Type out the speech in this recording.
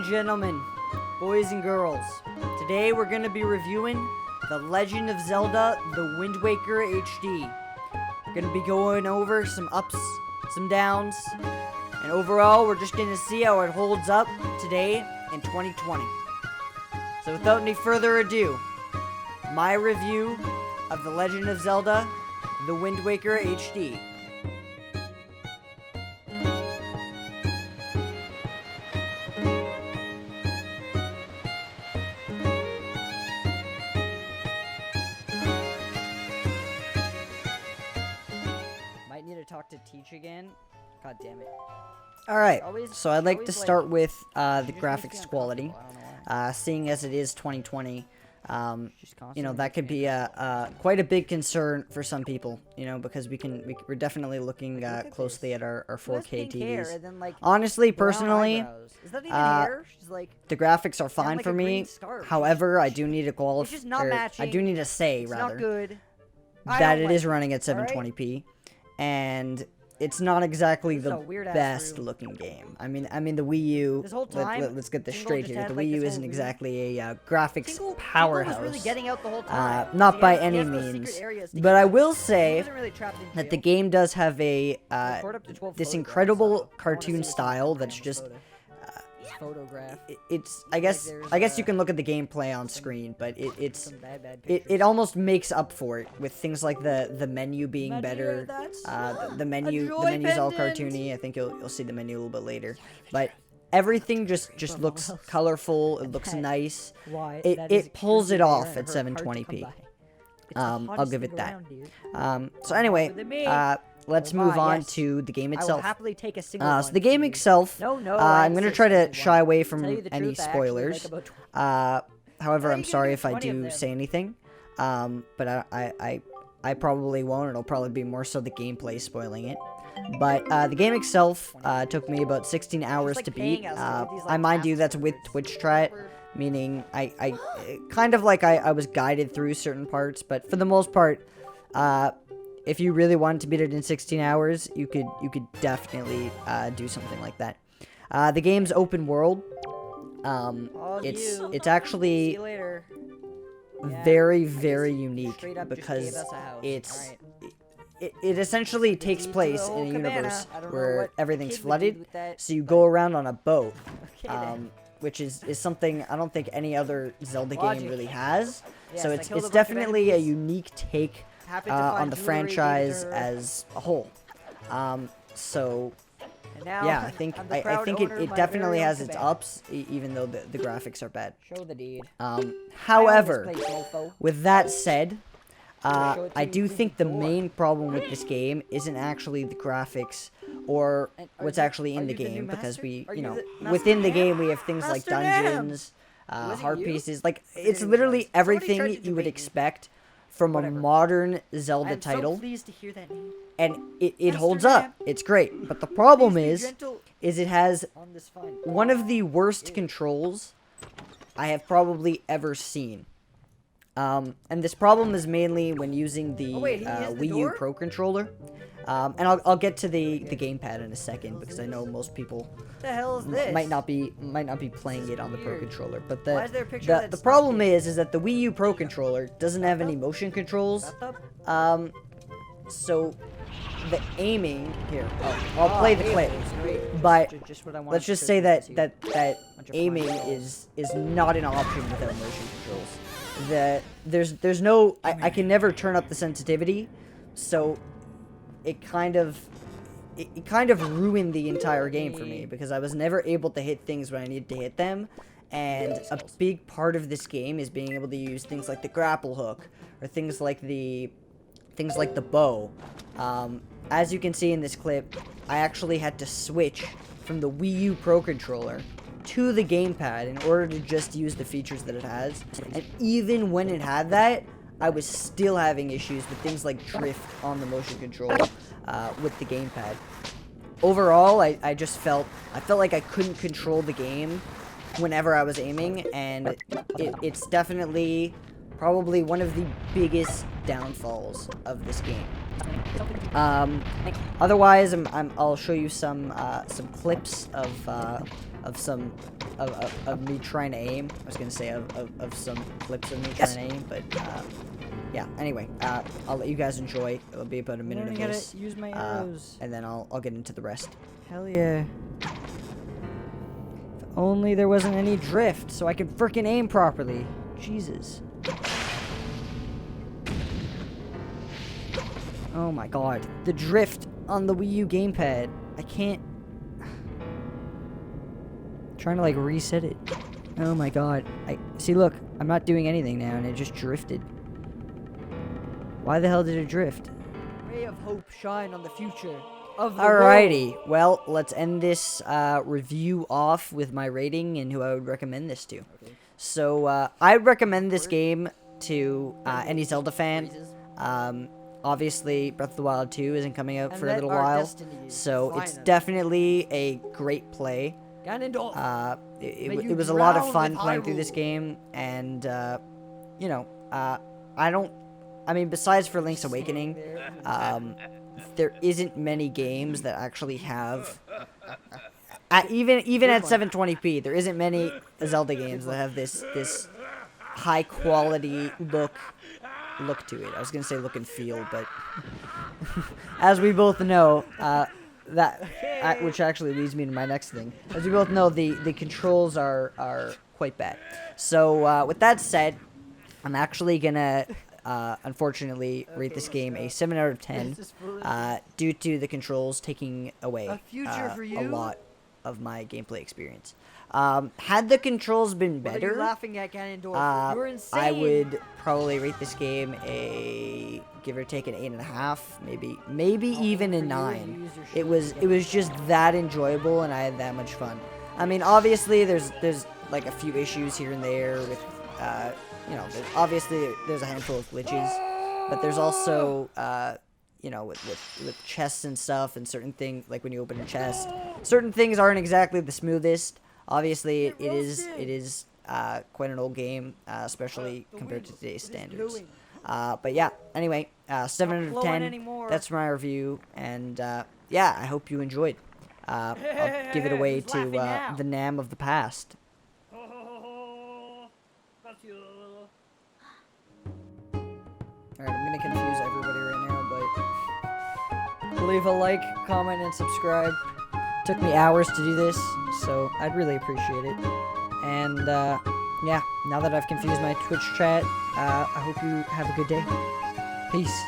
gentlemen, boys and girls, today we're going to be reviewing The Legend of Zelda, The WindWaker HD. We're going to be going over some ups, some downs, and overall we're just going to see how it holds up today in 2020. So without any further ado, my review of The Legend of Zelda, The WindWaker HD. Might need to talk to Teach again. God damn it. Alright, so I'd like to start with the graphics quality. Seeing as it is 2020, you know, that could be quite a big concern for some people, you know, because we're definitely looking closely at our 4K TVs. Honestly, personally, the graphics are fine for me. However, I do need to qualify, I do need to say, rather, that it is running at 720p, and it's not exactly the best looking game. I mean the Wii U, let's get this straight here. The Wii U isn't exactly a graphics powerhouse, not by any means. But I will say that the game does have a this incredible cartoon style that's just photograph. It's I guess you can look at the gameplay on screen, but it almost makes up for it with things like the menu being better. The menu's all cartoony. I think you'll see the menu a little bit later, but everything just looks colorful. It looks nice. It pulls it off at 720p. I'll give it that. So anyway, let's move on to the game itself. So the game itself, I'm going to try to shy away from any spoilers. However, I'm sorry if I do say anything. But I probably won't. It'll probably be more so the gameplay spoiling it. But the game itself took me about 16 hours to beat. I mind you, that's with Twitch Try It. Meaning, I kind of like I was guided through certain parts. But for the most part, if you really wanted to beat it in 16 hours, you could definitely do something like that. The game's open world. It's actually very, very unique because it essentially takes place in a universe where everything's flooded. So you go around on a boat, which is something I don't think any other Zelda game really has. So it's definitely a unique take on the franchise as a whole. So yeah, I think it definitely has its ups, even though the graphics are bad. However, with that said, I do think the main problem with this game isn't actually the graphics or what's actually in the game, because within the game we have things like dungeons, heart pieces, like it's literally everything you would expect from a modern Zelda title, and it holds up. It's great, but the problem is it has one of the worst controls I have probably ever seen. And this problem is mainly when using the Wii U Pro controller. And I'll get to the gamepad in a second, because I know most people might not be playing it on the Pro controller. But the problem is that the Wii U Pro controller doesn't have any motion controls. So the aiming here, I'll play the clip, but let's just say that aiming is not an option without motion controls. There's no, I can never turn up the sensitivity, so it kind of ruined the entire game for me, because I was never able to hit things when I needed to hit them. And a big part of this game is being able to use things like the grapple hook, or things like the bow. As you can see in this clip, I actually had to switch from the Wii U Pro controller to the gamepad in order to just use the features that it has. And even when it had that, I was still having issues with things like drift on the motion control with the gamepad. Overall, I felt like I couldn't control the game whenever I was aiming, and it's definitely probably one of the biggest downfalls of this game. Otherwise, I'll show you some clips of of me trying to aim. I was gonna say of some clips of me trying to aim, but yeah. Anyway, I'll let you guys enjoy. It'll be about a minute of this. Use my arrows. And then I'll get into the rest. Hell yeah. If only there wasn't any drift, so I could frickin' aim properly. Jesus. Oh my god. The drift on the Wii U gamepad. I can't... I'm trying to, like, reset it. Oh my god. See, look. I'm not doing anything now, and it just drifted. Why the hell did it drift? Ray of hope shine on the future of the Alrighty. World. Well, let's end this review off with my rating and who I would recommend this to. Okay. So, I'd recommend this game to any Zelda fan. Obviously, Breath of the Wild 2 isn't coming out for a little while, so it's definitely a great play. It was a lot of fun playing through this game, and, you know, I mean, besides for Link's Awakening, there isn't many games that actually have, even at 720p, there isn't many Zelda games that have this high quality look to it. I was gonna say look and feel, but as we both know, which actually leads me to my next thing. As we both know, the controls are quite bad. So with that said, I'm actually gonna unfortunately rate this game a 7 out of 10 due to the controls taking away a lot of my gameplay experience. Had the controls been better, laughing at Ganondorf? You're insane. I would probably rate this game a give or take an 8.5, maybe even a 9. It was just that enjoyable, and I had that much fun. I mean, obviously there's like a few issues here and there with you know, obviously there's a handful of glitches, but there's also you know, with chests and stuff, and certain things, like when you open a chest, certain things aren't exactly the smoothest. Obviously, it is quite an old game, especially compared to today's standards. But yeah, anyway, 7 out of 10, that's my review, and yeah, I hope you enjoyed. I'll give it away to the Nam of the past. Alright, I'm gonna confuse everybody right now, but leave a like, comment, and subscribe. Took me hours to do this, so I'd really appreciate it. And, yeah, now that I've confused my Twitch chat, I hope you have a good day. Peace.